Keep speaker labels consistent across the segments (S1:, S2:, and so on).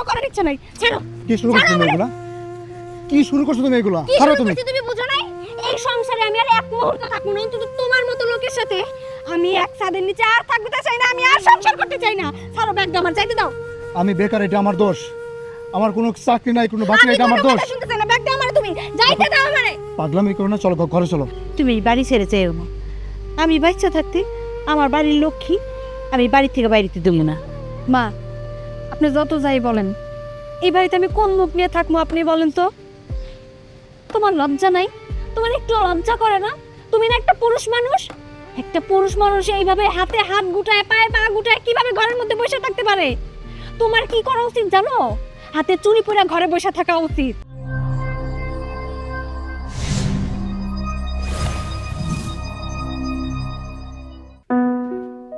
S1: করার ইচ্ছা নাই। ছেড়ো।
S2: কি শুরু করছো তুমি এগুলা? কি শুরু করছো তুমি এগুলা?
S1: কি
S2: ছাড়ো
S1: শুরু
S2: তুমি।
S1: করছি তুমি বুঝো নাই? এই সংসারে আমি আর এক মুহূর্ত থাকবো না, অন্তত তোমার মতো লোকের সাথে আমি এক ছাদের নিচে আর থাকতে চাই না, আমি আর সংসার করতে চাই না। ছাড়ো ব্যাগটা, আমার যাইতে দাও।
S2: আমি বেকার, এটা আমার দোষ। আমার কোনো চাকরি নাই, কোনো বাকি নাই, এটা আমার
S1: আমি
S2: দোষ।
S1: কথা শুনতে চাই না, ব্যাগটা আমার, তুমি যাইতে দাও আমারে।
S2: পাগলামি করো না, চলো ঘরে চলো।
S3: তুমি এই বাড়ি ছেড়ে চেয়েও না। আমি বাচ্চা থাকতে আমার বাড়ির লক্ষ্মী আমি বাড়ি থেকে বাইরেতে দেবো না।
S1: মা, আপনি যত যাই বলেন, এই বাড়িতে আমি কোন মুখ নিয়ে থাকবো আপনি বলেন তো? তোমার লজ্জা নাই? তোমার একটু লজ্জা করে না? তুমি না একটা পুরুষ মানুষ, একটা পুরুষ মানুষ এইভাবে হাতে হাত গুটায় পায়ে পা গুটায় কিভাবে ঘরের মধ্যে বসে থাকতে পারে? তোমার কি করা উচিত জানো? হাতে চুরি পরে ঘরে বসে থাকা উচিত।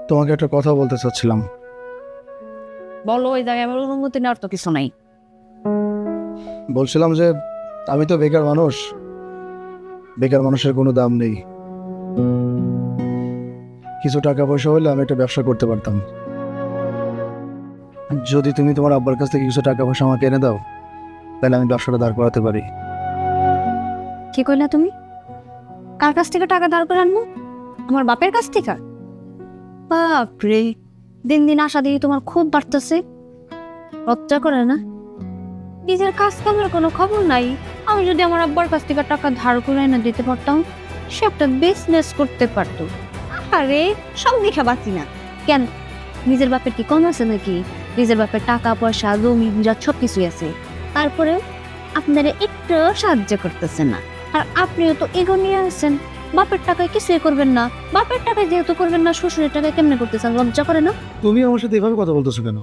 S2: তোমাকে একটা কথা বলতে চাচ্ছিলাম।
S3: বলো, ওই জায়গায় আমার অনুমতি নেওয়ার তো কিছু নাই।
S2: বলছিলাম যে আমি তো বেকার মানুষ, বেকার মানুষের কোনো দাম নেই। কিছু টাকা পয়সা হলে আমি একটা ব্যবসা করতে পারতাম। যদি তুমি তোমার আব্বার কাছ থেকে কিছু টাকা পয়সা আমাকে এনে দাও, তাহলে আমি ব্যবসাটা দাঁড় করাতে পারি।
S1: কি কইলা তুমি? কার কাছ থেকে টাকা ধার করে আনবো? আমার বাপের কাছ থেকে? বাপরে, দিন দিন আশা দিয়ে তোমার খুব বাড়তেছে। লজ্জা করে না? নিজের কাজ কামের কোনো খবর নাই। আমি যদি আমার আব্বার কাছ থেকে টাকা ধার করে এনে দিতে পারতাম, সে একটা বিজনেস করতে পারতো। আরে সব দেখা বাঁচি না কেন? নিজের বাপের কি কম আছে নাকি? নিজের বাপের টাকা পয়সা জমি যা সব কিছুই আছে, তারপরে আপনারা একটু সাহায্য করতেছে না। আর আপনিও তো এগো নিয়ে আসছেন, বাপের টাকায় কিছুই করবেন না। বাপের টাকায় যেহেতু করবেন না, শ্বশুরের টাকায় কেমনে করতেছেন? লজ্জা করে না?
S2: তুমি আমার সাথে এভাবে কথা বলতেছো কেন?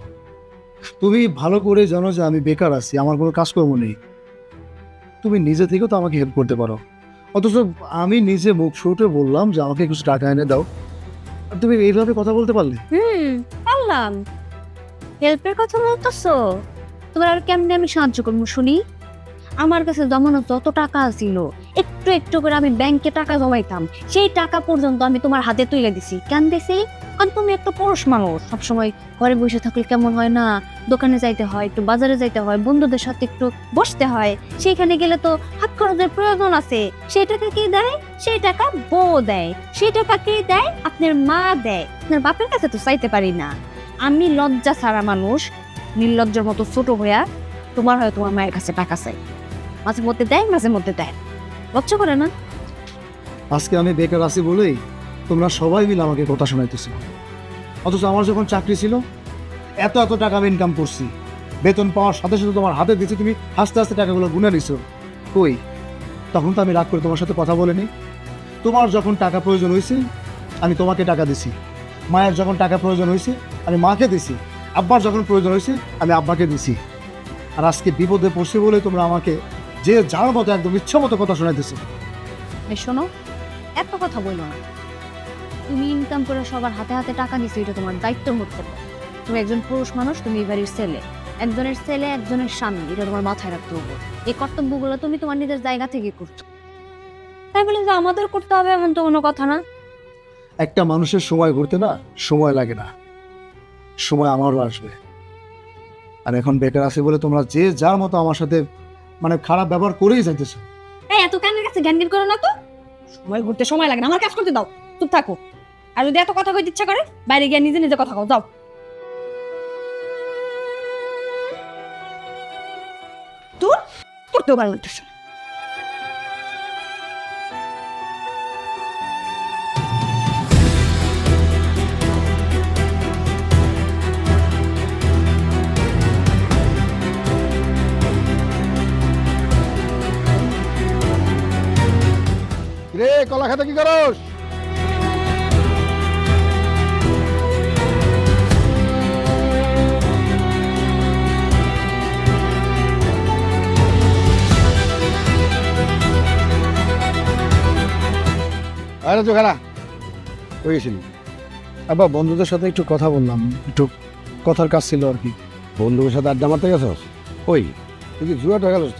S2: তুমি ভালো করে জানো যে আমি বেকার আছি, আমার কোনো কাজকর্ম নেই। তুমি নিজে থেকেও তো আমাকে হেল্প করতে পারো, অথচ আমি নিজে মুখ ফুটে বললাম যে আমাকে কিছু টাকা এনে দাও, আর তুমি এইভাবে কথা বলতে পারলে?
S1: পারলাম। হেল্পের কথা বলতেছো? তোমার আর কেমনে আমি সাহায্য করবো শুনি? আমার কাছে জমানো যত টাকা ছিল, একটু একটু করে আমি ব্যাংকে টাকা জমাইতাম, সেই টাকা পর্যন্ত আমি তোমার হাতে তুলে দিছি। কেন দিছি? কারণ তুমি একটা পুরুষ মানুষ, সবসময় ঘরে বসে থাকলে কেমন হয় না? দোকানে যাইতে হয়, একটু বাজারে যাইতে হয়, বন্ধুদের সাথে একটু বসতে হয়। সেইখানে গেলে তো হাত খরচের প্রয়োজন আছে। সেই টাকা কে দেয়? সেই টাকা বউ দেয়। সেই টাকা কে দেয়? আপনার মা দেয়। আপনার বাপের কাছে তো চাইতে পারি না। আমি লজ্জা ছাড়া মানুষ, নির্লজ্জার মতো ছোট হইয়া তোমার হয় তোমার মায়ের কাছে টাকা চাই। মাঝে মধ্যে দেয়, মাঝে মধ্যে দেয়। লজ্জা করে না?
S2: আজকে আমি বেকার আছি বলেই তোমরা সবাই মিলে আমাকে কথা শোনাইতেছো, অথচ আমার যখন চাকরি ছিল এত এত টাকা আমি ইনকাম করছি, বেতন পাওয়ার সাথে সাথে তোমার হাতে দিচ্ছি, তুমি আস্তে আস্তে টাকাগুলো গুনে নিছো। কই, তখন তো আমি রাগ করে তোমার সাথে কথা বলিনি। তোমার যখন টাকা প্রয়োজন হয়েছে আমি তোমাকে টাকা দিছি, মায়ের যখন টাকা প্রয়োজন হয়েছে আমি মাকে দিছি, আব্বার যখন প্রয়োজন হয়েছে আমি আব্বাকে দিছি। আর আজকে বিপদে পড়ছে বলে তোমরা আমাকে যে যার মতো একদম ইচ্ছা মতো কথা শোনাইতেছো।
S1: এই শোনো, এত কথা বললো না। তুমি ইনকাম করে সবার হাতে হাতে টাকা দিছো, এটা তোমার দায়িত্বের মধ্যে পড়ে। তুমি একজন পুরুষ মানুষ, তুমি এই বাড়ির ছেলে, একজনের ছেলে, একজনের স্বামী, এটা তোমার মাথায় রাখতে হবে। এই কর্তব্যগুলো তুমি তোমার নিজের জায়গা থেকে করছো। তাই বলে যে আমাদের করতে হবে এমন তো কোনো কথা না।
S2: একটা মানুষের সময় ঘুরতে না সময় লাগে না, সময় আমারও আসবে। আর এখন বেকার আছি বলে তোমরা যে যার মতো আমার সাথে মানে খারাপ ব্যবহার করেই যাইতেছো।
S1: এই এত কানের কাছে জ্ঞান জ্ঞান করো না তো। সময় ঘুরতে সময় লাগে না, আমার কাজ করতে দাও, চুপ থাকো। আর যদি এত কথা কইতে ইচ্ছা করে, বাইরে গিয়ে নিজে নিজে কথা কও, যাও। তোর করতেও ভালো লাগতেছে না।
S2: রে কলা খাতে কি করস? আরে তো খারা ওই গেছিলি? আবার বন্ধুদের সাথে একটু কথা বললাম, একটু কথার কাজ ছিল আর কি।
S4: বন্ধুদের সাথে আড্ডা মারতে গেছস? ওই তুই কি জুয়া টাকা গেছস?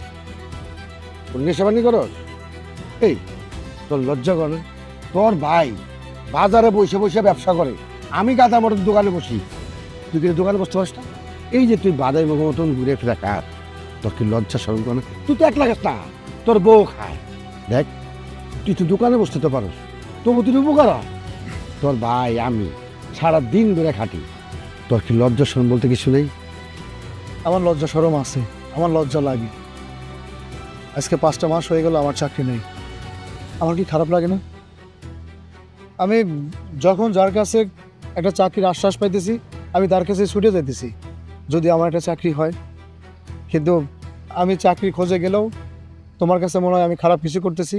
S4: নেশাবানি করস? এই তোর লজ্জা করে? তোর ভাই বাজারে বসে বসে ব্যবসা করে, আমি গাদা মোটর দোকানে বসি, তুই কি দোকানে বসতে পারিস না? এই যে তুই বাদাই মুখ মতন ঘুরে ফেরা কার, তোর কি লজ্জা সরম করে না? তুই তো এক লাগাস না, তোর বউ খায়। দেখ তুই তো দোকানে বসতে তো পারো, তবু তুই উপকার হয়। তোর ভাই আমি সারা দিন ধরে খাটি, তোর কি লজ্জা সরম বলতে কিছু নেই?
S2: আমার লজ্জা শরম আছে, আমার লজ্জা লাগে। আজকে 5টা মাস হয়ে গেল আমার চাকরি নেই, আমার কি খারাপ লাগে না? আমি যখন যার কাছে একটা চাকরির আশ্বাস পাইতেছি আমি তার কাছে ছুটে যাইতেছি যদি আমার একটা চাকরি হয়। কিন্তু আমি চাকরি খোঁজে গেলেও তোমার কাছে মনে হয় আমি খারাপ কিছু করতেছি।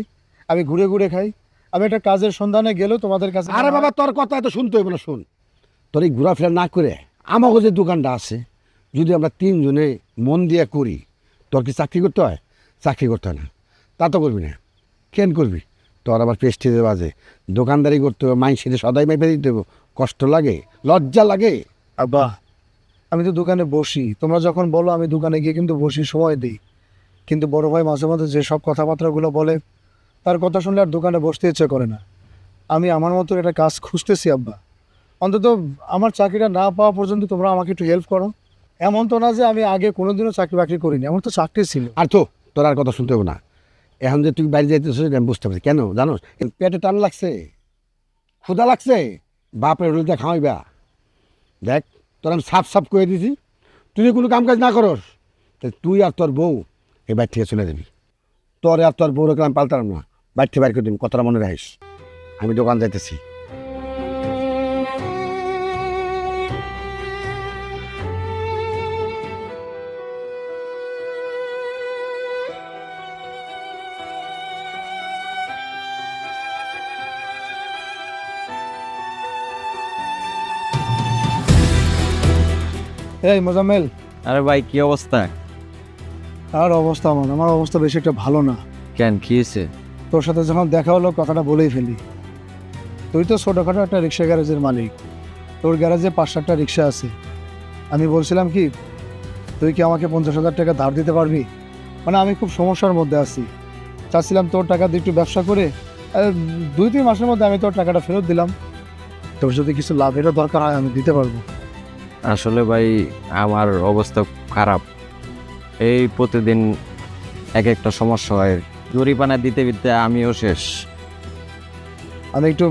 S2: আমি ঘুরে ঘুরে খাই, আমি একটা কাজের সন্ধানে গেলেও তোমাদের কাছে
S4: আরে বাবা, তোর কথা এত শুনতে হইব না, শুন। তোর এই ঘোরাফেরা না করে আমাকে যে দোকানটা আছে, যদি আমরা 3 জনে মন দিয়ে করি, তোর কি চাকরি করতে হয়? চাকরি করতে হয় না, তা তো করবি না। কেন করবি? তোর আবার পেস্টিজের বাজে দোকানদারি করতে হবে, মাইন্ডসেটে সদাই মাইপে দিতে হবে, কষ্ট লাগে, লজ্জা লাগে।
S2: আব্বা আমি তো দোকানে বসি, তোমরা যখন বলো আমি দোকানে গিয়ে কিন্তু বসি, সময় দিই। কিন্তু বড় ভাই মাঝে মাঝে যেসব কথাবার্তাগুলো বলে তার কথা শুনলে আর দোকানে বসতে ইচ্ছে করে না। আমি আমার মতো একটা কাজ খুঁজতেছি আব্বা, অন্তত আমার চাকরিটা না পাওয়া পর্যন্ত তোমরা আমাকে একটু হেল্প করো। এমন তো না যে আমি আগে কোনোদিনও চাকরি বাকরি করিনি, আমার তো চাকরি ছিল।
S4: আর তো তোর আর কথা শুনতে হবে না। এখন যে তুই বাইরে যাইতেছিস আমি বুঝতে পারছি। কেন জানোস? পেটে টান লাগছে, ক্ষুধা লাগছে, বাপের রুটিটা খাওয়াইবা। দেখ তোর আমি সাফ সাফ করে দিছি, তুই যদি কোনো কাম কাজ না করস তাহলে তুই আর তোর বউ এই বাড়ি থেকে চলে যাবি। তোর আর তোর বউকে আমি পাল্টালাম না, বাড়ি থেকে বাইর করে দিবি, কথাটা মনে রাখিস। আমি দোকান যাইতেছি।
S2: এই মোজাম্মেল,
S5: আরে ভাই কি অবস্থা?
S2: আর অবস্থা আমার অবস্থা বেশি একটা ভালো না।
S5: কেন, কি হয়েছে?
S2: তোর সাথে যখন দেখা হলো কথাটা বলেই ফেলি। তুই তো ছোটোখাটো একটা রিক্সা গ্যারেজের মালিক, তোর গ্যারেজে 5-7টা রিক্সা আছে। আমি বলছিলাম কি তুই কি আমাকে 50,000 টাকা ধার দিতে পারবি? মানে আমি খুব সমস্যার মধ্যে আছি, চাচ্ছিলাম তোর টাকা দিয়ে একটু ব্যবসা করে 2-3 মাসের মধ্যে আমি তোর টাকাটা ফেরত দিলাম। তোর যদি কিছু লাভেরও দরকার হয় আমি দিতে পারবো।
S5: আসলে ভাই আমার অবস্থা খারাপ, এই প্রতিদিন এক একটা সমস্যা হয়, জরিপানা দিতে দিতে আমিও শেষ।
S2: আমি একটু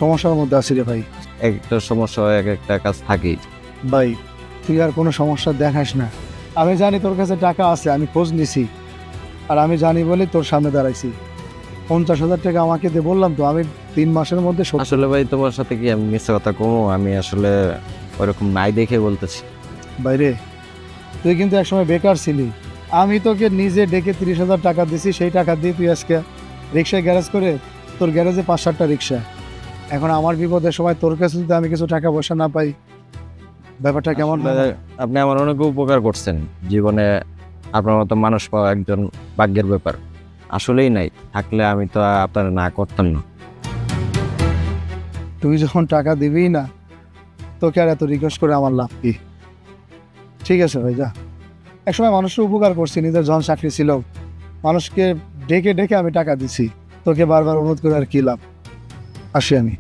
S2: সমস্যার মধ্যে আছি রে ভাই।
S5: এক একটা সমস্যা হয়, এক একটা কাজ থাকেই।
S2: ভাই তুই আর কোনো সমস্যা দেখাস না, আমি জানি তোর কাছে টাকা আছে, আমি খোঁজ নিছি। আর আমি জানি বলে তোর সামনে দাঁড়াইছি। 50,000 টাকা আমাকে দে বললাম তো, আমি 3 মাসের মধ্যে
S5: আসলে ভাই তোমার সাথে কি আমি মিথ্যা কথা কমো? আমি আসলে ওরকম নাই দেখে বলতেছি।
S2: বাইরে তুই কিন্তু একসময় বেকার ছিলি, আমি তোকে নিজে ডেকে 30,000 টাকা দিছি, সেই টাকা দিয়ে তুই আজকে রিক্সায় গ্যারেজ করে তোর গ্যারেজে 5-7টা রিক্সা। এখন আমার বিপদের সময় তোর কাছে যদি আমি কিছু টাকা পয়সা না পাই, ব্যাপারটা কেমন?
S5: আপনি আমার অনেক উপকার করছেন জীবনে, আপনার মতো মানুষ পাওয়া একজন ভাগ্যের ব্যাপার। আসলেই নাই, থাকলে আমি তো আপনার না করতাম না।
S2: তুই যখন টাকা দিবি না, তোকে আর এত রিকোয়েস্ট করে আমার লাভ কি? ঠিক আছে ভাই, যা। একসময় মানুষের উপকার করছি, নিজের জন চাকরি ছিল, মানুষকে ডেকে ডেকে আমি টাকা দিছি, তোকে বারবার অনুরোধ করে আর কি লাভ? আসি আমি।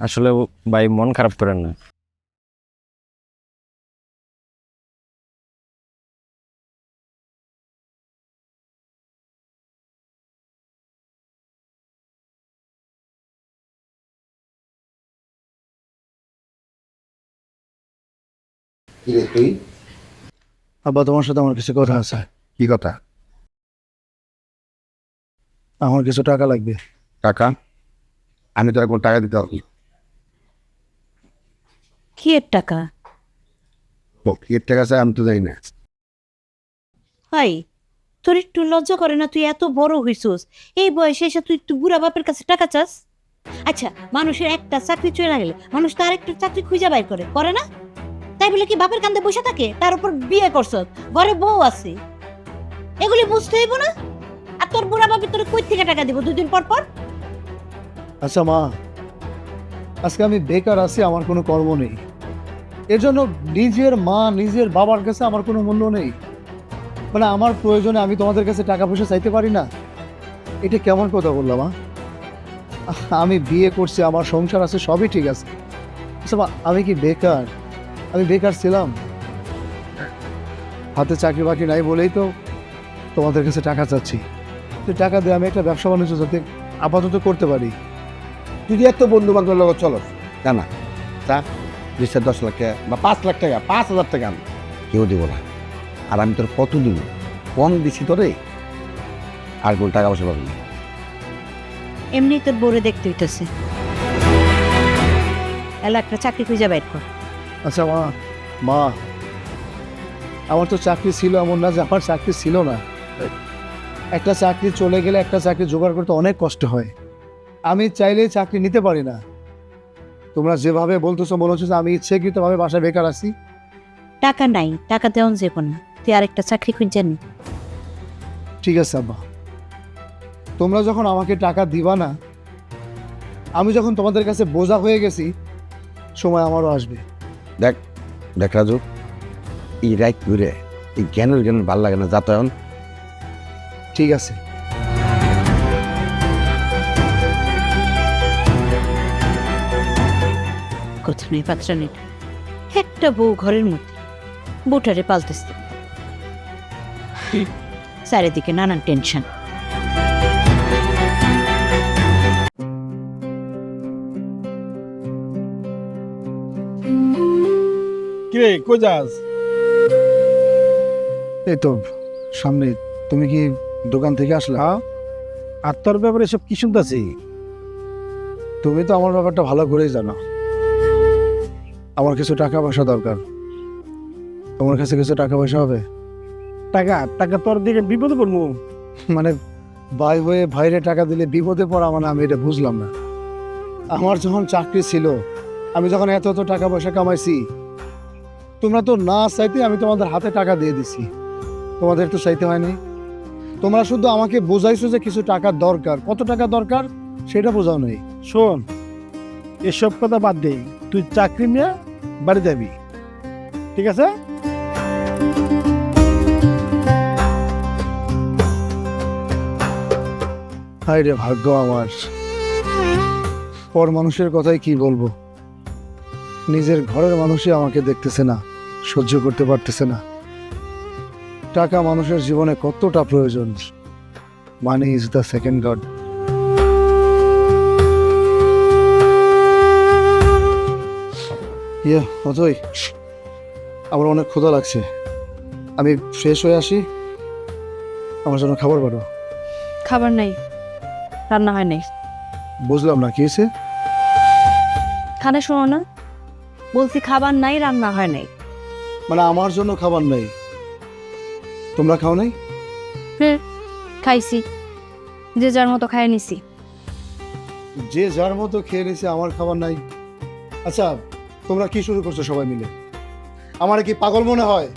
S5: আসলে ভাই মন খারাপ করেন না।
S4: তুই
S2: আব্বা তোমার সাথে আমার কিছু কথা আছে।
S4: কি কথা?
S2: আমার কিছু টাকা লাগবে।
S4: টাকা? আমি তো এখন টাকা দিতে হবে।
S3: কি এর টাকা?
S4: এর টাকা চাই? আমি তো জানি না।
S3: ভাই তোর একটু লজ্জা করে না? তুই এত বড় হইছস, এই বয়সে এসে তুই একটু বুড়া বাপের কাছে টাকা চাস? আচ্ছা, মানুষের একটা চাকরি চলে গেলে মানুষ তার একটা চাকরি খুঁজে বাইর করে করে না? তাই বলে কি বাপের কান্দে বসে থাকে? তার উপর বিয়ে করছস, ঘরে বউ আছে, এগুলি বুঝতে হইব না? আর তোর বুড়া বাপে তোর কই থেকে টাকা দিব 2 দিন পর পর?
S2: আচ্ছা মা, আজকে আমি বেকার আছি, আমার কোনো কর্ম নেই, এর জন্য নিজের মা নিজের বাবার কাছে আমার কোনো মূল্য নেই? মানে আমার প্রয়োজনে আমি তোমাদের কাছে টাকা পয়সা চাইতে পারি না? এটা কেমন কথা বললাম মা? আমি বিয়ে করছি, আমার সংসার আছে, সবই ঠিক আছে। আচ্ছা মা, আমি কি বেকার? আমি বেকার ছিলাম? হাতে চাকরি বাকরি নাই বলেই তো তোমাদের কাছে টাকা চাচ্ছি। তো টাকা দিয়ে আমি একটা ব্যবসা বাণিজ্য যাতে আপাতত করতে পারি।
S4: যদি এত বন্ধু বান্ধবের লগত চলো না না তা 10 লাখ টাকা বা 5 লাখ টাকা 5,000 টাকা আমি কেউ দেবো না। আর আমি তোর কত দিব, কম দিছি তোরে, আর কোন টাকা পয়সা পাবি না।
S3: এমনি তোর বউরে দেখতে হইতেছে, এলা একটা চাকরি খুঁজে বাইর কর।
S2: আচ্ছা মা, মা আমার তো চাকরি ছিল, এমন না যে আমার চাকরি ছিল না। একটা চাকরি চলে গেলে একটা চাকরি জোগাড় করতে অনেক কষ্ট হয়। আমি চাইলেই চাকরি নিতে পারি না। তোমরা যেভাবে বলতেছো মনে হচ্ছে যে আমি ইচ্ছাকৃতভাবে বাসায় বেকার আছি।
S3: টাকা নাই, টাকা দেওয়ান যাবো না, তুই আরেকটা চাকরি খুঁজে নি।
S2: ঠিক আছে আব্বা, তোমরা যখন আমাকে টাকা দিবা না, আমি যখন তোমাদের কাছে বোঝা হয়ে গেছি, সময় আমারও আসবে।
S4: দেখ দেখ রাজু, এই রাইট ঘুরে এই জ্ঞানের ভাল লাগে না, যাতায়ন।
S2: ঠিক আছে,
S3: কথা নেই পাত্রা নেই, একটা বউ ঘরের মধ্যে বউটারে পালতেছে, চারিদিকে নানান টেনশন।
S6: কিরে কই যাস?
S2: এই তো সামনে। তুমি কি দোকান থেকে আসলে?
S6: হ্যাঁ, আর তোর ব্যাপারে সব কি শুনতেছি?
S2: তুমি তো আমার ব্যাপারটা ভালো করেই জানো। আমার কিছু টাকা পয়সা দরকার। তোমার কাছে কিছু টাকা পয়সা হবে?
S6: টাকা টাকা তোর দিকে বিপদে পড়বো?
S2: মানে ভাই হয়ে ভাইরে টাকা দিলে বিপদে পড়া, মানে আমি এটা বুঝলাম না। আমার যখন চাকরি ছিল, আমি যখন এত এত টাকা পয়সা কামাইছি, তোমরা তো না চাইতে আমি তোমাদের হাতে টাকা দিয়ে দিছি। তোমাদের তো চাইতে হয়নি। তোমরা শুধু আমাকে বোঝাইছো যে কিছু টাকা দরকার, কত টাকা দরকার সেটা বোঝাও নাই।
S6: শোন, এসব কথা বাদ দে, তুই চাকরি নিয়ে বাড়ি যাবি, ঠিক আছে?
S2: হায় রে ভাগ্য আমার, পর মানুষের কথাই কি বলবো। নিজের ঘরের মানুষই আমাকে দেখতেছে না, সহ্য করতে পারতেছে না। টাকা মানুষের জীবনে কতটা প্রয়োজন। Money is the second god. Ajay, আমার অনেক ক্ষুধা লাগছে, আমি ফ্রেশ হয়ে আসি, আমার জন্য খাবার পাঠো।
S1: খাবার নাই, রান্না হয় নাই।
S2: বুঝলাম না কি হয়েছে।
S1: খানা শোনো না, বলছি খাবার নাই, রান্না হয় নাই।
S2: মানে আমার জন্য খাবার নাই? তোমরা খাও নাই?
S1: হ্যাঁ খাইছি, যে যার মতো খাই নিছি।
S2: যে যার মতো খেয়ে নিছে, আমার খাবার নাই? আচ্ছা, তোমরা কি শুরু করছো সবাই মিলে? আমার কি পাগল মনে হয়?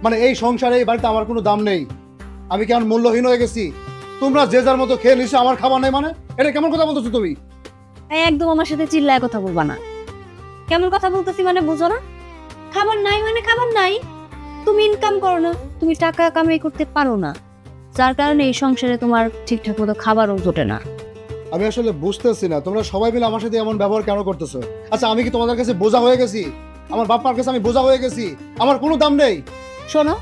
S2: মানে এই সংসারে এই বাড়িতে আমার কোনো দাম নেই? আমি কেমন মূল্যহীন হয়ে গেছি? তোমরা যে যার মতো খেয়ে নিছো, আমার খাবার নাই মানে? এটা কেমন কথা বলতেছো তুমি?
S1: একদম আমার সাথে চিল্লায় কথা বলবা না। কেমন কথা বলতেছি মানে বুঝো না? খাবার নাই মানে খাবার নাই। তুমি ইনকাম করো না, তুমি টাকা কামাই করতে পারো না, যার কারণে এই সংসারে তোমার ঠিকঠাক মতো খাবারও জোটে না।
S2: আমি আসলে বুঝতেছি না তোমরা সবাই মিলে আমার সাথে এমন ব্যবহার কেন করতেছো। আচ্ছা, আমি কি তোমাদের কাছে বোঝা হয়ে গেছি? আমার বাপ মার কাছে আমি বোঝা হয়ে গেছি? আমার কোনো দাম নেই?
S1: শোনো,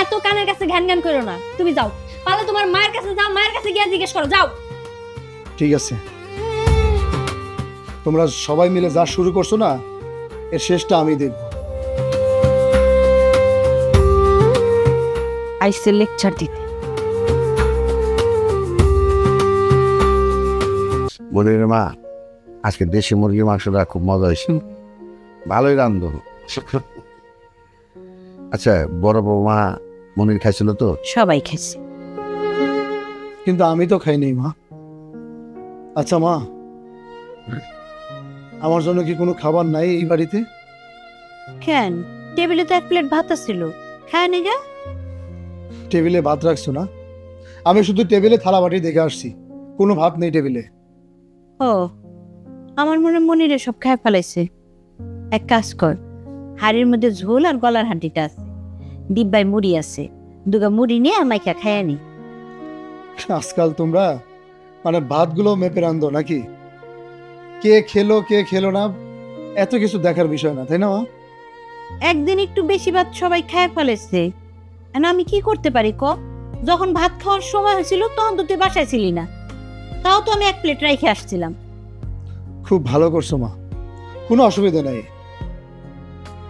S1: এত কানের কাছে ঘ্যান ঘ্যান করো না। তুমি যাও, পারলে তোমার মায়ের কাছে যাও, মায়ের কাছে গিয়ে জিজ্ঞেস করো, যাও।
S2: ঠিক আছে, তোমরা সবাই মিলে যা শুরু করছো না, এর শেষটা আমি দেখব।
S3: আইসে লেকচার দিতে।
S4: বলির মা, আজকে দেশি মুরগির মাংসটা খুব মজা হয়েছে, ভালোই রান্ধো। আচ্ছা, বড় বৌমা মনির খাইছিল তো?
S3: সবাই খাইছে।
S2: কিন্তু আমি তো খাইনি মা। আচ্ছা মা, আমার জন্য কি কোনো খাবার নাই এই বাড়িতে?
S3: কেন, টেবিলে তো 1 প্লেট ভাত ছিল, খায় নি যা।
S2: টেবিলে ভাত রাখছো না? আমি শুধু টেবিলে থালা বাটি দেখে আসছি, কোনো ভাত নেই টেবিলে।
S3: ও, আমার মনে মনিরে সব খায় ফেলাইছে। এক কাজ কর, হাড়ির মধ্যে ঝোল আর গলার হাঁটিটা আছে, ডিব্বায় মুড়ি আছে, দুগা মুড়ি নিয়ে আমাকে খায় নি।
S2: আজকাল তোমরা মানে ভাতগুলো মেপে রান্ধো নাকি? কে খেলো কে খেলো না এত কিছু দেখার বিষয় না, তাই না মা?
S3: একদিন একটু বেশি ভাত সবাই খায় ফেলেছে, এখন আমি কি করতে পারি ক? যখন ভাত খাওয়ার সময় হয়েছিল তখন তো তুই বাসায় ছিলি না, তাও তো আমি এক প্লেট রেখে আসছিলাম।
S2: খুব ভালো করছো মা, কোনো অসুবিধা নাই।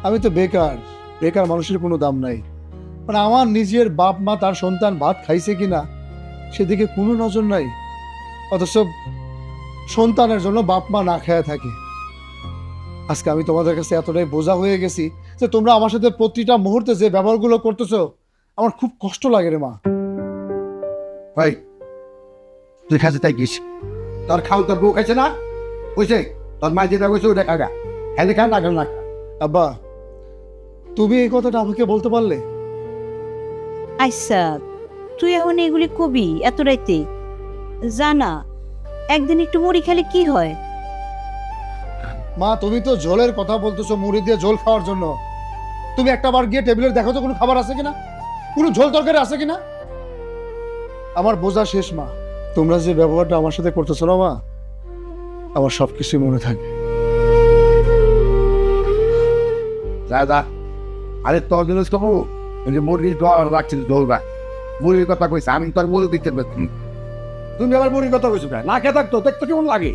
S2: আমি তো বেকার, বেকার মানুষের কোনো দাম নাই। মানে আমার নিজের বাপ মা তার সন্তান ভাত খাইছে কিনা সেদিকে কোনো নজর নাই, অথচ সন্তানের জন্য বাপ মা না খেয়ে থাকে। আজকে আমি তোমাদের কাছে এতটাই বোঝা হয়ে গেছি যে তোমরা আমার সাথে প্রতিটা মুহূর্তে যে ব্যবহারগুলো করতেছো আমার খুব কষ্ট লাগে রে মা।
S4: ভাই তুই খাচ্ছে তাই গিস, তোর খাও তোর বউ খাইছে না, বুঝছে? তোর মা যেটা কইছে ওটা খাগা, হ্যাঁ খা না খা না খা।
S2: আব্বা, তুমি এই কথাটা আমাকে বলতে পারলে?
S3: আচ্ছা তুই এখন এগুলি কবি এত রাইতে? জানা একদিন একটু মুড়ি খেলে কি হয়?
S2: মা তুমি তো ঝোলের কথা বলতেছো, মুড়ি দিয়ে ঝোল খাওয়ার জন্য। তুমি একটা বার গিয়ে টেবিলে দেখো তো কোনো খাবার আছে কিনা, কোনো ঝোল তরকারি আছে কিনা। আমার বোঝা শেষ মা, তোমরা যে ব্যবহারটা আমার সাথে করতেছো না মা, আমার সবকিছুই মনে থাকে।
S4: যা যা, আরে তোর জন্য কবু যে মুরগির দর রাখছিস দৌড়া, মুরগির কথা কইছে, আমি তোর মুরগি দিতে পারছি। তুমি আবার মুরগির কথা কইছো না খেয়ে থাকতো দেখতো কেমন লাগে?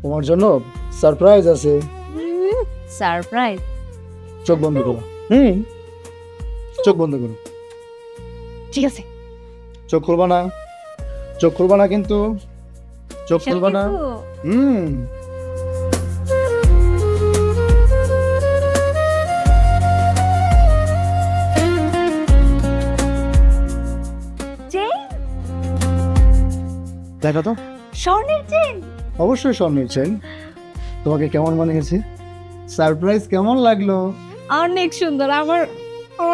S2: তোমার জন্য সারপ্রাইজ আছে।
S1: সারপ্রাইজ?
S2: চোখ বন্ধ করো। চোখ বন্ধ করো।
S1: ঠিক আছে।
S2: চোখ খুলবা না, চোখ খুলবা না কিন্তু, চোখ খুলবা না। দেখো তো,
S1: স্বর্ণের চেন?
S2: অবশ্যই স্বর্ণের চেন। তোমাকে কেমন মনে হয়েছে? সারপ্রাইজ কেমন লাগলো?
S1: অনেক সুন্দর, আমার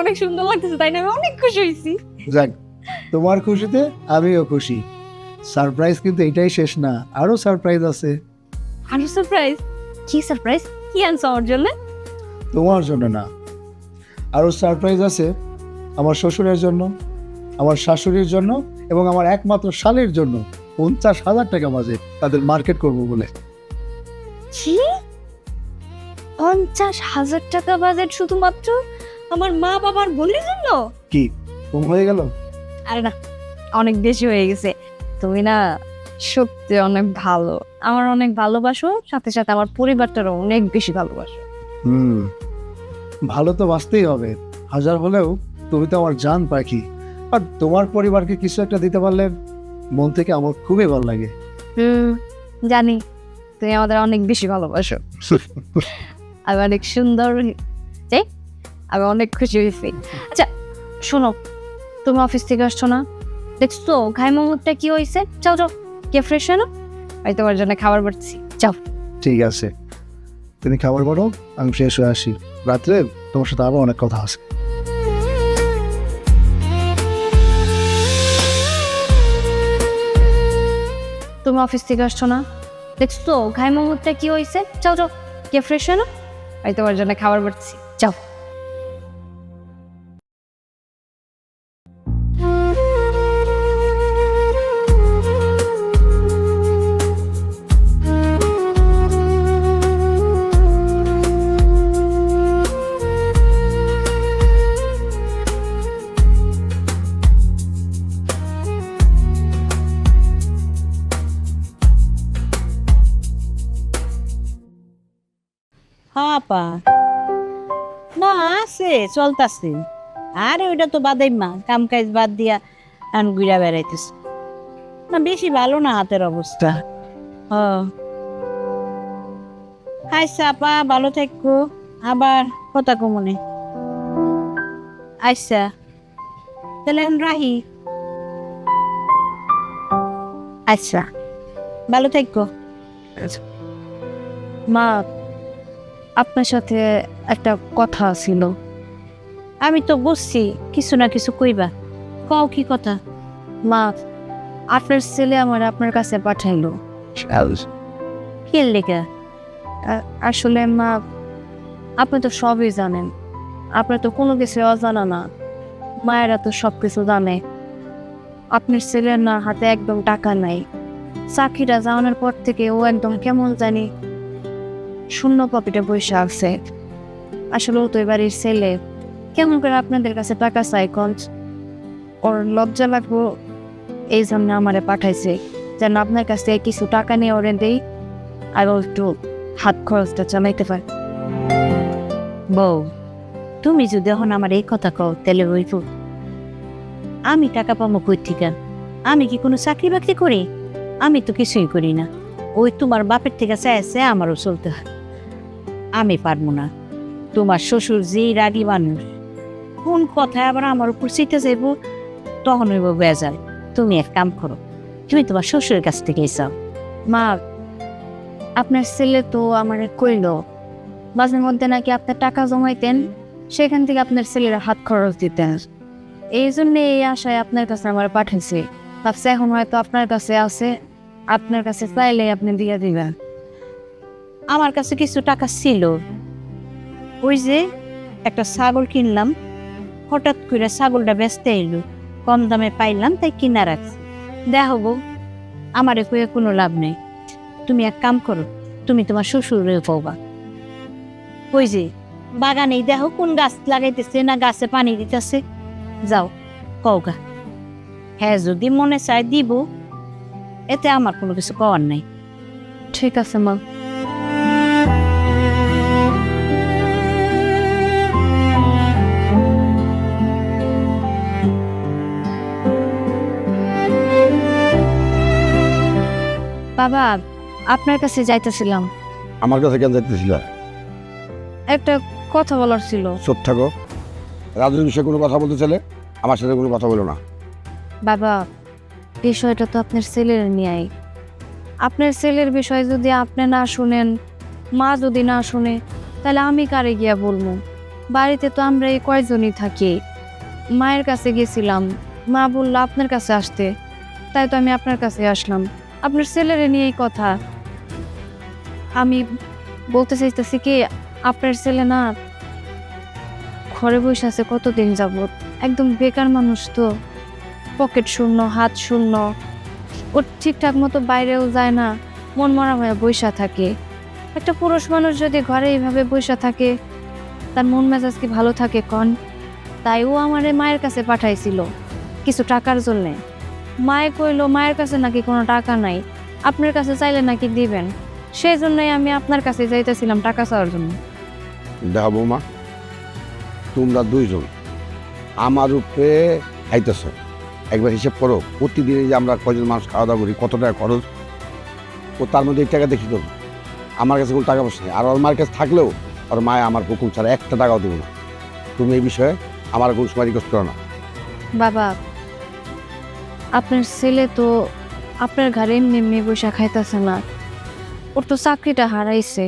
S1: অনেক সুন্দর লাগতেছে, তাই না? আমি অনেক খুশি হয়েছি।
S2: যাক, তোমার খুশিতে আমিও খুশি। সারপ্রাইজ কিন্তু এটাই শেষ না, আরো সারপ্রাইজ আছে।
S1: আরো সারপ্রাইজ? কি সারপ্রাইজ? কি আনছো আমার জন্য?
S2: তোমার জন্য না, আরো সারপ্রাইজ আছে আমার শ্বশুরের জন্য, আমার শাশুড়ির জন্য এবং আমার একমাত্র শালীর জন্য। 50,000 টাকা বাজেট তাদের মার্কেট করবো বলে।
S1: কি 50,000 টাকা বাজেট শুধুমাত্র আমার মা বাবার বোনের জন্য?
S2: কি কম হয়ে গেল?
S1: আরে না, অনেক বেশি হয়ে গেছে। তুমি না সত্যি অনেক ভালো, আমার অনেক ভালোবাসো, সাথে সাথে আমার পরিবারটারও অনেক বেশি ভালোবাসো।
S2: ভালো তো বাঁচতেই হবে, হাজার হলেও তুমি তো আমার জান পাখি। আর তোমার পরিবারকে কিছু একটা দিতে পারলে মন থেকে আমার খুবই ভালো লাগে।
S1: জানি তুমি আমাদের অনেক বেশি ভালোবাসো। আমি অনেক সুন্দর, তাই আমি অনেক খুশি হয়েছি। আচ্ছা শোনো, তুমি অফিস থেকে আসছো না, দেখছো ঘাই মুহূর্তে কি হয়েছে? যাও যাও, কে ফ্রেশ হয় না, আমি তোমার জন্য খাবার বাড়ছি, যাও।
S2: ঠিক আছে, তুমি খাবার বাড়ো, আমি ফ্রেশ হয়ে আসি। রাত্রে তোমার সাথে আরো অনেক কথা আছে।
S1: তুমি অফিস থেকে আসছো না, দেখছো ঘাই মুহূর্তে কি হয়েছে? যাও যাও, কে ফ্রেশ হয় না, আমি তোমার জন্য খাবার বাড়ছি, যাও।
S3: হ্যাঁ আপা, না আছে চলতাছে। আরে ওইটা তো বাদাই মা, কাম কাজ বাদ দিয়া আন ঘুরা বেড়াইতেছে। না বেশি ভালো না হাতের অবস্থা। আচ্ছা আপা, ভালো থাকো, আবার কথা কমনে। আচ্ছা তাহলে এখন রাহি। আচ্ছা ভালো থাকো।
S1: মা, আপনার সাথে একটা কথা ছিল।
S3: আমি তো বুঝছি কিছু না কিছু কইবা, কও কি কথা?
S1: মা, আপনার ছেলে আমার আপনার কাছে পাঠাইলো।
S3: কে লেখা?
S1: আসলে মা, আপনি তো সবই জানেন, আপনার তো কোনো কিছু অজানা না। মায়েরা তো সব কিছু জানে। আপনার ছেলের না হাতে একদম টাকা নাই। চাকরিটা যাওয়ানোর পর থেকে ও একদম কেমন জানি শূন্য পকেটে বসে আছে। আসলে ও তো এবারের ছেলে, কেমন করে আপনাদের কাছে টাকা চাই কোন? ওর লজ্জা লাগবো, এই জন্য আমারে পাঠাইছে যেন আপনার কাছ থেকে কিছু টাকা নিয়ে ওরে দেই, আর ও একটু হাত খরচটা চালাইতে পারে।
S3: বউ, তুমি যদি এখন আমার এই কথা কও তাহলে হইব? আমি টাকা পাবো কই থেকে? আমি কি কোনো চাকরি বাকরি করি? আমি তো কিছুই করি না। ওই তোমার বাপের থেকে চাইছে আমারও চলতে হয়। আমি পারবো না। তোমার শ্বশুর যে রাগী মানুষ, কোন কথায় আবার আমার উপর চিতে যাইব, তখন হইব বেজাল। তুমি এক কাম করো, তুমি তোমার শ্বশুরের কাছ থেকে চাও।
S1: মা, আপনার ছেলে তো আমার কইল মাঝে মধ্যে নাকি আপনার টাকা জমাইতেন, সেখান থেকে আপনার ছেলের হাত খরচ দিতেন। এই জন্য এই আশায় আপনার কাছে আমার পাঠাইছে। ভাবছে এখন হয়তো আপনার কাছে আছে, আপনার কাছে চাইলে আপনি দিয়ে দিবেন।
S3: আমার কাছে কিছু টাকা ছিল, ওই যে একটা ছাগল কিনলাম, হঠাৎ করে ছাগলটা বেচতে এলো, কম দামে পাইলাম তাই কিনা রাখছি। দেখো বউ, আমারে কয়ে কোনো লাভ নেই। তুমি এক কাম করো, তুমি তোমার শ্বশুরেও পাবা। ওই যে বাগানেই দেখো কোন গাছ লাগাইতেছে না গাছে পানি দিতেছে, যাও কওগা। হ্যাঁ যদি মনে চায় দিব, এতে আমার কোনো কিছু কওয়ার নাই।
S1: ঠিক আছে মা। বাবা, আপনার কাছে যাইতেছিলাম,
S4: আমার কাছে কেন যাইতেছিল?
S1: একটা কথা বলার ছিল।
S4: চুপ থাকো। রাজুর বিষয়ে কোনো কথা বলতে চাইলে আমার সাথে কোনো কথা বলো না।
S1: বাবা, বিষয়টা তো আপনার ছেলের নিয়েই। আপনার ছেলের বিষয় যদি আপনি না শুনেন, মা যদি না শুনে, তাহলে আমি কারে গিয়া বলবো? বাড়িতে তো আমরা এই কয়জনই থাকি। মায়ের কাছে গেছিলাম, মা বললো আপনার কাছে আসতে, তাই তো আমি আপনার কাছে আসলাম। আপনার ছেলের নিয়েই কথা। আমি বলতে চাইতেছি কি, আপনার ছেলে না ঘরে বসে আছে কতদিন যাবত, একদম বেকার মানুষ তো, পকেট শূন্য, হাত শূন্য, ওর ঠিকঠাক মতো বাইরেও যায় না, মন মরা হয়ে বইসা থাকে। একটা পুরুষ মানুষ যদি ঘরে এইভাবে বইসা থাকে, তার মন মেজাজ কি ভালো থাকে কন? তাই ও আমারে মায়ের কাছে পাঠাইছিল কিছু টাকার জন্যে। মায়ে কইলো মায়ের কাছে নাকি কোনো টাকা নাই, আপনার কাছে চাইলে নাকি দিবেন। সেই জন্যই আমি আপনার কাছে যাইতেছিলাম টাকা চাওয়ার জন্য।
S4: দেখো বৌমা, তোমরা দুইজন আমার উপরে খাইতেছ, একবার হিসেব করো প্রতিদিনই যে আমরা কয়জন মানুষ খাওয়া দাওয়া করি, কত টাকা খরচ, ও তার মধ্যে এই টাকা দেখি তো আমার কাছে কোনো টাকা পয়সা নেই। আর ওর মায়ের কাছে থাকলেও ওর মায় আমার হুকুম ছাড়া একটা টাকাও দেবো না। তুমি এই বিষয়ে আমার কোনো সময় রিকোয়েস্ট করো না।
S1: বাবা, আপনার ছেলে তো আপনার ঘরে এমনি এমনি বসে খাইতেছে না, ওর তো চাকরিটা হারাইছে।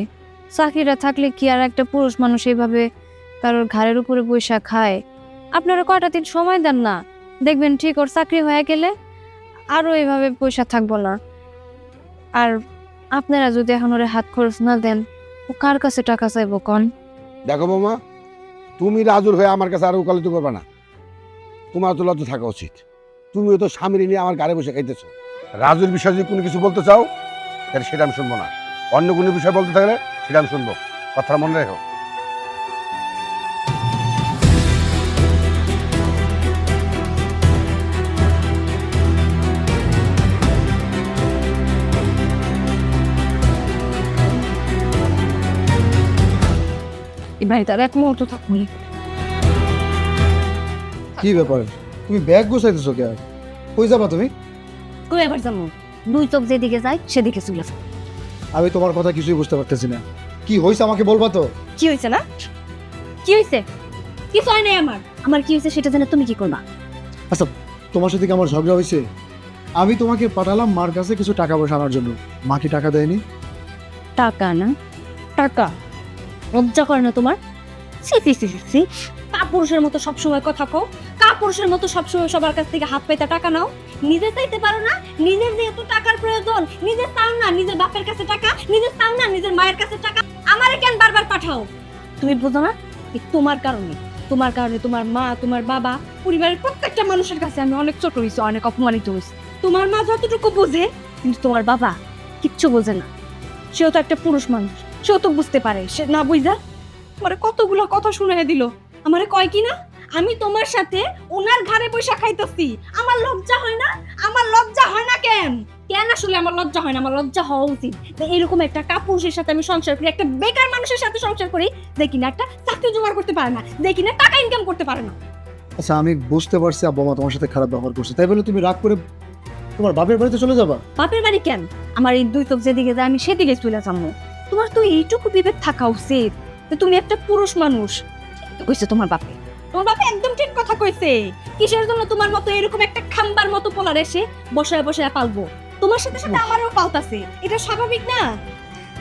S1: চাকরিটা থাকলে কি আর একটা পুরুষ মানুষ এইভাবে কারোর ঘাড়ের উপরে বসে খায়? আপনারা কয়টা দিন সময় দেন না, দেখবেন ঠিক ওর চাকরি হয়ে গেলে আরও এইভাবে পয়সা থাকবো না। আর আপনারা যদি এখন ওরে হাত খরচ না দেন, ও কার কাছে টাকা চাইবো কন?
S4: দেখো বৌমা, তুমি রাজুর হয়ে আমার কাছে আর উকালতি করবে না। তোমার তো লজ্জা থাকা উচিত। তুমিও তো স্বামীর নিয়ে আমার গাড়ি বসে খাইতেছো। রাজুর বিষয়ে যদি কোনো কিছু বলতে চাও তাহলে সেটা আমি শুনবো না। অন্য কোনো বিষয় বলতে থাকলে সেটা আমি শুনবো। কথা মনে রেখো।
S1: এই বাড়িতে আর এক মুহূর্ত থাকবো না।
S2: কি ব্যাপার, তুমি ব্যাগ গোছাইতেছো কে? কই যাবা তুমি?
S1: কই আবার যাবো? দুই চোখ যেদিকে যায় সেদিকে চলে যাবো।
S2: আমি তোমার কথা কিছুই বুঝতে পারতেছি না। কি হয়েছে আমাকে বলবা তো?
S1: কি হয়েছে না? কি হয়েছে? কিছু হয় নাই আমার। আমার কি হয়েছে সেটা জানে তুমি কি করবা?
S2: আচ্ছা, তোমার সাথে কি আমার ঝগড়া হয়েছে? আমি তোমাকে পাঠালাম মার কাছে কিছু টাকা পয়সা আনার জন্য, মা কি টাকা দেয়নি?
S1: টাকা না? টাকা? লজ্জা করে না তোমার? সি সি সি সি, কাপুরুষের মতো সবসময় কথা কও, কাপুরুষের মতো সবসময় সবার কাছ থেকে হাত পাইতে টাকা নাও। নিজে চাইতে পারো না? নিজের যেহেতু টাকার প্রয়োজন, নিজে চাও না নিজের বাপের কাছে টাকা, নিজে চাও না নিজের মায়ের কাছে টাকা, আমারে কেন বারবার পাঠাও? তুমি বুঝো না? তোমার কারণে তোমার মা, তোমার বাবা, পরিবারের প্রত্যেকটা মানুষের কাছে আমি অনেক ছোট হয়েছি, অনেক অপমানিত হয়েছি। তোমার মা যতটুকু বোঝে, কিন্তু তোমার বাবা কিচ্ছু বোঝে না। সেও তো একটা পুরুষ মানুষ, সেও তো বুঝতে পারে। সে না বুঝা আমারে কতগুলো কথা শুনাইয়া দিল। আমারে কয় কি না আমি তোমার সাথে ওনার ঘরে পয়সা খাইতেছি। আমার লজ্জা হয় না? আমার লজ্জা হয় না কেন? কেন আসলে আমার লজ্জা হয় না? আমার লজ্জা হওয়া উচিত যে এরকম একটা কাপুরুষের সাথে আমি সংসার করি, একটা বেকার মানুষের সাথে সংসার করি, যে কিনা একটা চাকরি জোগাড় করতে পারে না, যে কিনা টাকা ইনকাম করতে পারে না।
S2: আচ্ছা, আমি বুঝতে পারছি আব্বা মা তোমার সাথে খারাপ ব্যবহার করছে, তাই বলে তুমি রাগ করে তোমার বাপের বাড়িতে চলে যাবা?
S1: বাপের বাড়ি কেন? আমার এই দুই চোখ যেদিকে যায় আমি সেদিকে চলে যাবো। তোমার তো এইটুকু বিবেক থাকা উচিত যে তুমি একটা পুরুষ মানুষ। কইছে তোমার বাপে, তোমার বাপে একদম ঠিক কথা কইছে। কিসের জন্য তোমার মতো এরকম একটা খাম্বার মতো পোলার এসে বসায় বসায় পালবো? তোমার সাথে সাথে আমারও পালতাছে, এটা স্বাভাবিক না?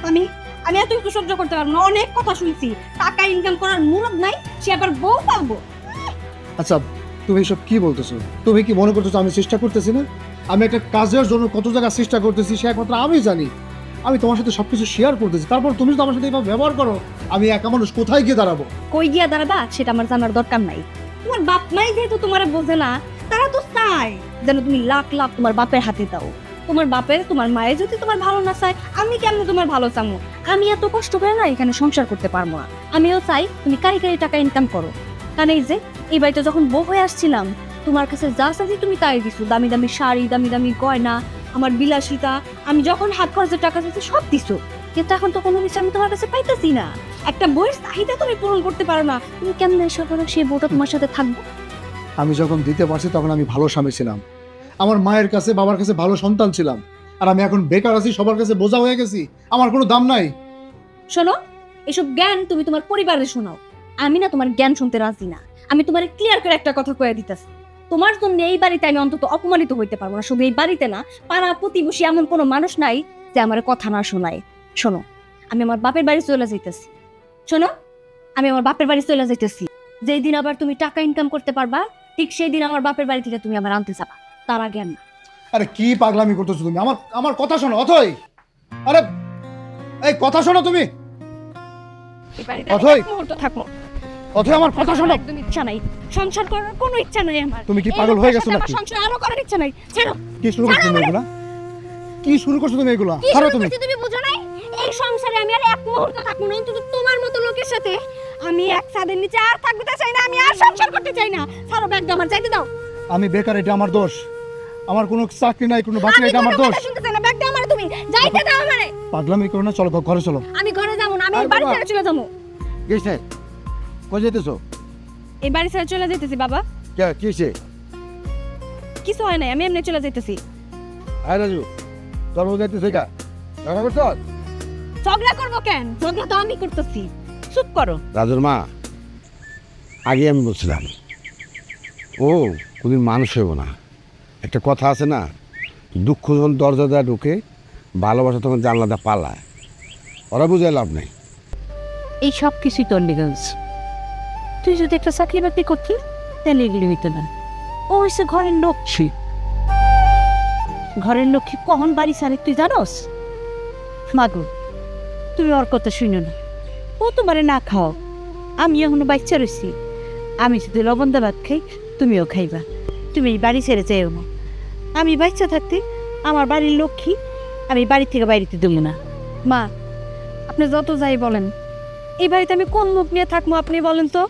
S1: আমি আমি এত কিছু সহ্য করতে পারবো না। অনেক কথা শুনছি, টাকা ইনকাম করার মুরদ নাই, সে আবার বউ পালবো।
S2: আচ্ছা, তুমি এসব কি বলতেছো? তুমি কি মনে করতেছো আমি চেষ্টা করতেছি না? আমি একটা কাজের জন্য কত জায়গা চেষ্টা করতেছি সে একমাত্র আমি জানি। আমি তোমার সাথে সবকিছু শেয়ার করতেছি, তারপর তুমি যদি আমার সাথে এইভাবে ব্যবহার করো, আমি একা মানুষ কোথায় গিয়ে দাঁড়াবো?
S1: কই গিয়া দাঁড়াবা সেটা আমার জানার দরকার নাই। তোমার বাপ মাই যেহেতু তোমার বোঝে না, তারা তো চায় যেন তুমি লাখ লাখ তোমার বাপের হাতে দাও। তোমার বাপের তোমার মায়ের যদি তোমার ভালো না চায়, আমি কেমন তোমার ভালো চামো? আমি এত কষ্ট করে না এখানে সংসার করতে পারবো না। আমিও চাই তুমি কারি কারি টাকা ইনকাম করো। কারণ এই যে এই বাড়িতে যখন বউ হয়ে আসছিলাম, তোমার কাছে যা চাইছি তুমি তাই দিছো। দামি দামি শাড়ি, দামি দামি গয়না, আমার বিলাসিতা, আমি যখন হাত খরচের টাকা চাইছি সব দিছো। কিন্তু এখন তো কোনো কিছু আমি তোমার কাছে পাইতেছি না। একটা বইয়ের চাহিদা তুমি পূরণ করতে পারো না, তুমি কেমন আশা করো সেই বউটা তোমার সাথে থাকবো?
S2: আমি যখন দিতে পারছি তখন আমি ভালো স্বামী ছিলাম, আমার মায়ের কাছে বাবার কাছে ভালো সন্তান ছিলাম। আর আমি এখন বেকার আছি, সবার কাছে বোঝা হয়ে গেছি, আমার কোনো দাম নাই।
S1: শোনো, এসব জ্ঞান তুমি তোমার পরিবারে শোনাও। আমি না তোমার জ্ঞান শুনতে রাজি না। আমি তোমার ক্লিয়ার করে একটা কথা কয়ে দিতেছি, তোমার জন্য এই বাড়িতে আমি অন্তত অপমানিত হইতে পারবো না। শুধু এই বাড়িতে না, পাড়া প্রতিবেশী এমন কোনো মানুষ নাই যে আমার কথা না শোনায়। শোনো, আমি আমার বাপের বাড়ি চলে যাইতেছি। শোনো, আমি আমার বাপের বাড়ি চলে যাইতেছি। যেই দিন আবার তুমি টাকা ইনকাম করতে পারবা, ঠিক সেই দিন আমার বাপের বাড়ি থেকে তুমি আমার আনতে যাবা, তার আগে না।
S2: আরে কি পাগলামি করতেছো তুমি? আমার আমার কথা শোনো অথই। আরে এই কথা শোনো তুমি। অথই,
S1: থাকো
S2: অথই আমার কথা শোনো।
S1: একদম ইচ্ছা নাই সংসার করার, কোনো ইচ্ছা নাই আমার।
S2: তুমি কি পাগল হয়ে গেছো নাকি?
S1: সংসার আরো করার ইচ্ছা নাই। ছাড়ো।
S2: কি শুরু করছো তুমি এগুলা? কি শুরু করছো তুমি এগুলা?
S1: কি
S2: ছাড়ো
S1: শুরু
S2: তুমি।
S1: করছি তুমি বুঝো নাই? এই সংসারে আমি আর এক মুহূর্ত থাকবো না, কিন্তু তোমার মতো লোকের সাথে আমি এক ছাদের নিচে আর থাকতে চাই না। আমি আর সংসার করতে চাই না। ছাড়ো, ব্যাগটা আমার যাইতে দাও।
S2: আমি বেকার, এটা আমার দোষ। আমার কোনো চাকরি নাই, কোনো বাকি নাই, এটা আমার দোষ।
S1: শুনতে চাই না, ব্যাগটা আমার, তুমি যাইতে দাও আমারে।
S2: পাগলামি করো না, চলো ঘরে চলো।
S1: আমি ঘরে যাবো না, আমি এই
S4: আরে
S1: বাড়ি
S4: বাবা।
S1: ছেড়ে চলে যাবো।
S4: গেছে কই যেতেছো?
S1: এই বাড়ি ছেড়ে চলে যেতেছি বাবা।
S4: কিসে?
S1: কিছু হয় নাই, আমি এমনি চলে যাইতেছি।
S4: আয় রাজু, তোর মধ্যে যাইতেছে কা? দেখা করছ?
S1: ঝগড়া করবো কেন? ঝগড়া তো আমি করতেছি।
S3: চুপ করো।
S4: রাজুর মা, আগে আমি বলছিলাম ও কোনদিন মানুষ হইব না। একটা কথা আছে না, দুঃখ যখন দরজা দেওয়া ঢুকে, ভালোবাসা তখন জানলা দেওয়া পালায়। ওরা বুঝে লাভ নেই।
S3: এই সব কিছুই তোর লেগে হয়েছে। তুই যদি একটা চাকরি বাকরি করতি তাহলে এগুলি হইতো না। ও হয়েছে ঘরের লক্ষ্মী। ঘরের লক্ষ্মী কখন বাড়ি ছাড়ে তুই জানোস? মাগো, তুমি ওর কথা শুনো না। ও তোমারে না খাও, আমি এখনো বাচ্চা রয়েছি। আমি যদি লবণ দা ভাত খাই, তুমিও খাইবা। তুমি এই বাড়ি ছেড়ে যাইও না। আমি বাচ্চা থাকতে আমার বাড়ির লক্ষ্মী আমি বাড়ি থেকে বাড়িতে দেবো না।
S1: মা, আপনি যত যাই বলেন, এই বাড়িতে আমি কোন মুখ নিয়ে থাকবো আপনি বলেন তো?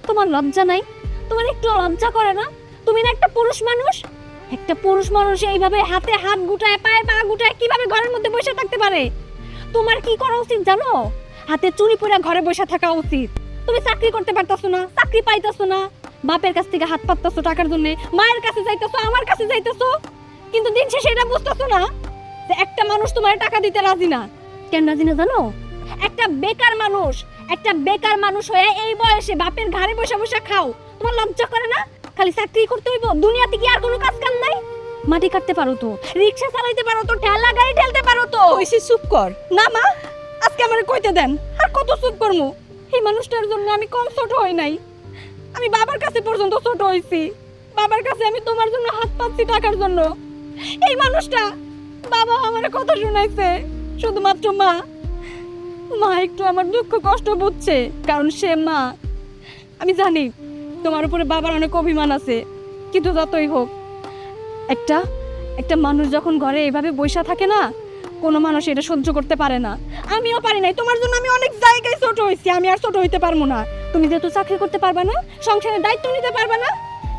S1: তোমার লজ্জা নাই? তোমার একটু লজ্জা করে না? তুমি না একটা পুরুষ মানুষ? একটা পুরুষ মানুষ এইভাবে হাতে হাত গুটায়, পায়ে পা গুটায় কিভাবে ঘরের মধ্যে বসে থাকতে পারে? তোমার কি করা উচিত জানো? হাতে চুরি পরে ঘরে বসে থাকা উচিত। তুমি চাকরি করতে পারতাছো না, চাকরি পাইতাছো না, বাপের কাছ থেকে হাত পাততাছো টাকার জন্য, মায়ের কাছে যাইতেছো, আমার কাছে যাইতেছো, কিন্তু দিন শেষে এটা বুঝতেছো না যে একটা মানুষ তোমার টাকা দিতে রাজি না। কেন রাজি না জানো? একটা বেকার মানুষ হয়ে এই বয়সে বাপের ঘাড়ে বসে বসে খাও, তোমার লজ্জা করে না? খালি চাকরি করতে হইব? দুনিয়াতে কি আর কোনো কাজ কাম নাই? মাটি কাটতে পারো তো, রিক্সা চালাইতে পারো তো, ঠেলা গাড়ি ঠেলতে পারো তো।
S3: কইছি চুপ কর।
S1: না মা, আজকে আমারে কইতে দেন। আর কত চুপ করমু? এই মানুষটার জন্য আমি কম ছোট হই নাই। আমি বাবার কাছে পর্যন্ত ছোট হইছি। বাবার কাছে আমি তোমার জন্য হাত পাচ্ছি টাকার জন্য। এই মানুষটা, বাবা আমারে কথা শুনাইছে, শুধুমাত্র মা একটু আমার দুঃখ কষ্ট বুঝছে, কারণ সে মা। আমি জানি তোমার উপরে বাবার অনেক অভিমান আছে, কিন্তু যতই হোক, একটা মানুষ যখন ঘরে এভাবে বসে থাকে না, কোনো মানুষ এটা সহ্য করতে পারে না। আমিও পারি নাই। তোমার জন্য আমি অনেক জায়গায় ছোট হয়েছি, আমি আর ছোট হইতে পারবো না। তুমি যেহেতু চাকরি করতে পারবে না, সংসারের দায়িত্ব নিতে পারবে না,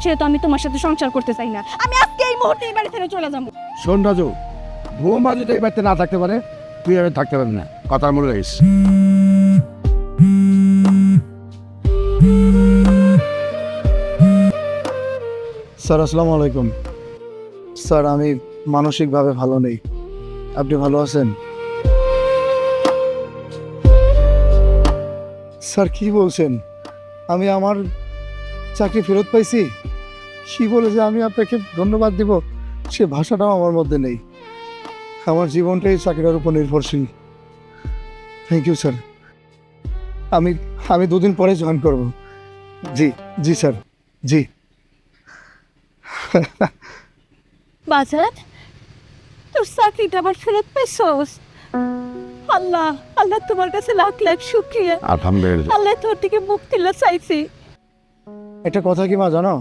S1: সেহেতু আমি তোমার সাথে সংসার করতে চাই না। আমি আজকে এই মুহূর্তে এই বাড়ি ছেড়ে চলে যাবো।
S4: শোন রাজু, বৌমা যদি এই বাড়িতে না থাকতে পারে, তুই আমি থাকতে পারবি না। কথার মনে রাখিস।
S2: স্যার আসসালামু আলাইকুম। স্যার আমি মানসিকভাবে ভালো নেই, আপনি ভালো আছেন? স্যার কি বলছেন? আমি আমার চাকরি ফেরত পাইছি? কি বলে যে আমি আপনাকে ধন্যবাদ দিব, সে ভাষাটাও আমার মধ্যে নেই। আমার জীবনটাই চাকরির উপর নির্ভরশীল। Thank you sir. আমি দুদিন পরে জয়েন করব। জি স্যার, জি।
S3: বাজার, তোর চাকরিটা আবার ফেরত পেয়েছস? আল্লাহ আল্লাহ, তোমার কাছে লাখ লাখ শুকরিয়া।
S4: আলহামদুলিল্লাহ।
S3: আল্লাহ তোর থেকে মুক্তি চাইছি।
S2: একটা কথা কি মা জানো,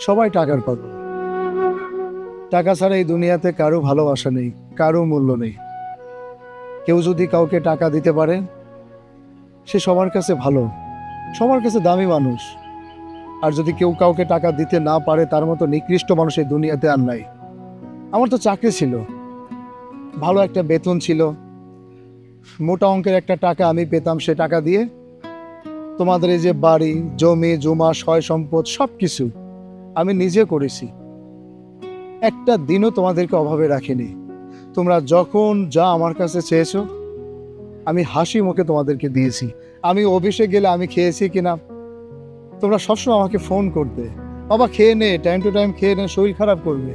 S2: সবাই টাকার পাগল। টাকা ছাড়া এই দুনিয়াতে কারো ভালোবাসা নেই, কারো মূল্য নেই। কেউ যদি কাউকে টাকা দিতে পারে, সে সবার কাছে ভালো, সবার কাছে দামি মানুষ। আর যদি কেউ কাউকে টাকা দিতে না পারে, তার মতো নিকৃষ্ট মানুষ এই দুনিয়াতে আর নাই। আমার তো চাকরি ছিল, ভালো একটা বেতন ছিল, মোটা অঙ্কের একটা টাকা আমি পেতাম। সে টাকা দিয়ে তোমাদের এই যে বাড়ি, জমি জমা, সয় সম্পদ সব কিছু আমি নিজে করেছি। একটা দিনও তোমাদেরকে অভাবে রাখিনি। তোমরা যখন যা আমার কাছে চেয়েছো, আমি হাসি মুখে তোমাদেরকে দিয়েছি। আমি অফিসে গেলে আমি খেয়েছি কিনা, তোমরা সবসময় আমাকে ফোন করতে, বাবা খেয়ে নে, টাইম টু টাইম খেয়ে নে, শরীর খারাপ করবে।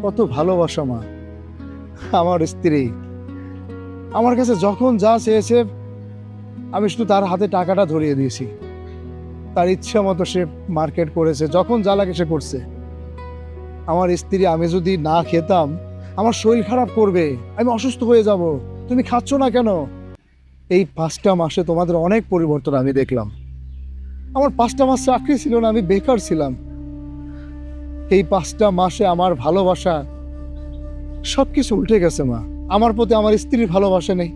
S2: কত ভালোবাসা মা। আমার স্ত্রী আমার কাছে যখন যা চেয়েছে, আমি শুধু তার হাতে টাকাটা ধরিয়ে দিয়েছি। তার ইচ্ছা মতো সে মার্কেট করেছে, যখন যা লাগে সে করছে। আমার স্ত্রী, আমি যদি না খেতাম আমার শরীর খারাপ করবে, আমি অসুস্থ হয়ে যাব, তুমি খাচ্ছ না কেন? এই 5টা মাসে তোমাদের অনেক পরিবর্তন আমি দেখলাম। আমার 5টা মাস চাকরি ছিল না, আমি বেকার ছিলাম। এই 5টা মাসে আমার ভালোবাসা সবকিছু উল্টে গেছে মা। আমার প্রতি আমার স্ত্রীর ভালোবাসা নেই,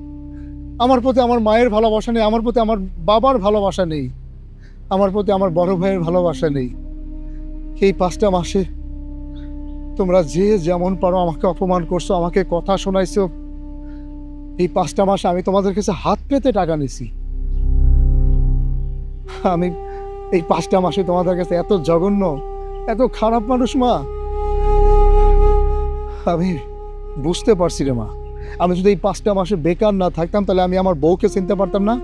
S2: আমার প্রতি আমার মায়ের ভালোবাসা নেই, আমার প্রতি আমার বাবার ভালোবাসা নেই, আমার প্রতি আমার বড় ভাইয়ের ভালোবাসা নেই। এই 5টা মাসে তোমরা যে যেমন পারো আমাকে অপমান করছো, আমাকে কথা শোনাইছো। এই 5টা মাসে আমি তোমাদের কাছে হাত পেতে টাকা নিছি। আমি এই 5টা মাসে তোমাদের কাছে এত জঘন্য এত খারাপ মানুষ মা? আমি বুঝতে পারছি রে মা। আমি যদি এই 5টা মাসে বেকার না থাকতাম তাহলে আমি আমার বউকে চিনতে পারতাম না,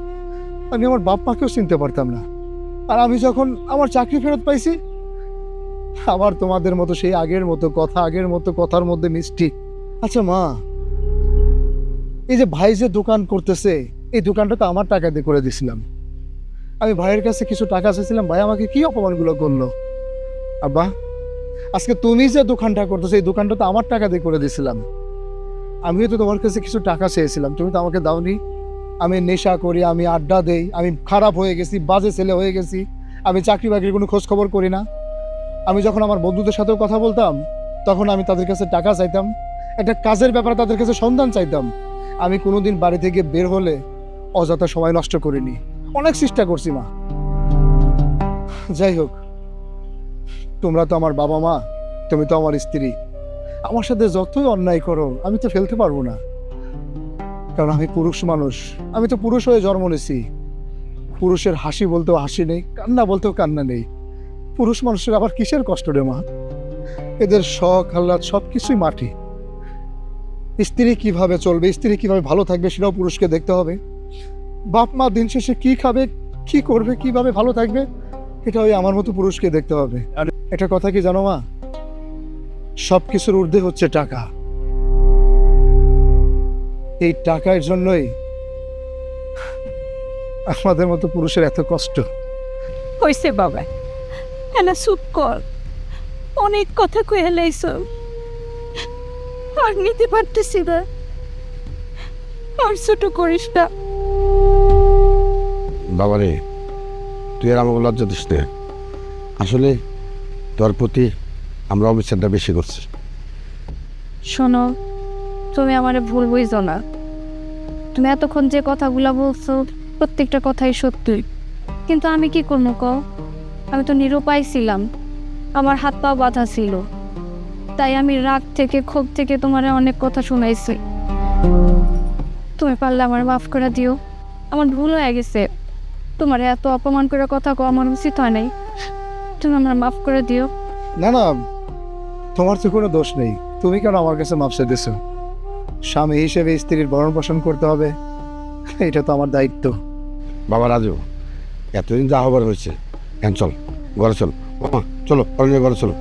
S2: আমি আমার বাপ মাকেও চিনতে পারতাম না। আর আমি যখন আমার চাকরি ফেরত পাইছি, আবার তোমাদের মতো সেই আগের মতো কথা, আগের মতো কথার মধ্যে মিষ্টি। আচ্ছা মা, এই যে ভাই যে দোকান করতেছে, এই দোকানটা তো আমার টাকা দিয়ে করে দিছিলাম। আমি ভাইয়ের কাছে কিছু টাকা চেয়েছিলাম, ভাই আমাকে কি অপমানগুলো করলো। আব্বা, আজকে তুমি যে দোকানটা করতেছো, এই দোকানটা তো আমার টাকা দিয়ে করে দিছিলাম। আমিও তো তোমার কাছে কিছু টাকা চেয়েছিলাম, তুমি তো আমাকে দাওনি। আমি নেশা করি, আমি আড্ডা দেই, আমি খারাপ হয়ে গেছি, বাজে ছেলে হয়ে গেছি, আমি চাকরি বাকরির কোনো খোঁজ খবর করি না। আমি যখন আমার বন্ধুদের সাথেও কথা বলতাম, তখন আমি তাদের কাছে টাকা চাইতাম, একটা কাজের ব্যাপারে তাদের কাছে সন্ধান চাইতাম। আমি কোনোদিন বাড়ি থেকে বের হলে অযথা সময় নষ্ট করিনি, অনেক চেষ্টা করছি মা। যাই হোক, তোমরা তো আমার বাবা মা, তুমি তো আমার স্ত্রী। আমার সাথে যতই অন্যায় করো আমি তো ফেলতে পারবো না, কারণ আমি পুরুষ মানুষ। আমি তো পুরুষ হয়ে জন্ম নিয়েছি। পুরুষের হাসি বলতেও হাসি নেই, কান্না বলতেও কান্না নেই। পুরুষ মানুষের আবার কিসের কষ্ট রে মা? এদের শখ আহ্লাদ সব কিছুই মাটি। স্ত্রী কিভাবে চলবে, স্ত্রী কিভাবে ভালো থাকবে, সেটাও পুরুষকে দেখতে হবে। বাপ মা দিন শেষে কি খাবে, কি করবে, কিভাবে ভালো থাকবে, এটা ওই আমার মতো পুরুষকে দেখতে হবে। আর একটা কথা কি জানো মা, সব কিছুর ঊর্ধ্বে হচ্ছে টাকা। এই টাকার জন্যই আমাদের মতো পুরুষের এত কষ্ট।
S3: হইছে বাবা, এনা চুপ কর, অনেক কথা কয়ে লাইছ, আর নিতে পারতেছি না, আর ছোট করিস না।
S4: বাবারে, তুই আর আমাকে লজ্জা দিস না। আসলে তোর প্রতি আমরা অবিচারটা বেশি করছি।
S1: শোনো, তুমি আমারে ভুল বুঝছো না। তুমি এতক্ষণ যে কথাগুলো বলছো প্রত্যেকটা কথাই সত্যি, কিন্তু আমি কি করবো কও? আমি তো নিরুপায় ছিলাম, আমার হাত পা বাঁধা ছিল, তাই আমি রাগ থেকে ক্ষোভ থেকে তোমারে অনেক কথা শুনাইছি। তুমি পারলে আমার মাফ করে দিও, আমার ভুল হয়ে গেছে। তোমার এত অপমান করে কথা কও আমার উচিত হয় নাই, তুমি আমার মাফ করে দিও।
S2: না না, তোমার তো কোনো দোষ নেই। তুমি কেন আমার কাছে মাপ চাইতেছো? স্বামী হিসেবে স্ত্রীর ভরণ পোষণ করতে হবে, এটা তো আমার দায়িত্ব।
S4: বাবা রাজু, এতদিন যা হবার হয়েছে, এখন চল ঘরে চল। মামা চলো, ঘরে চলো।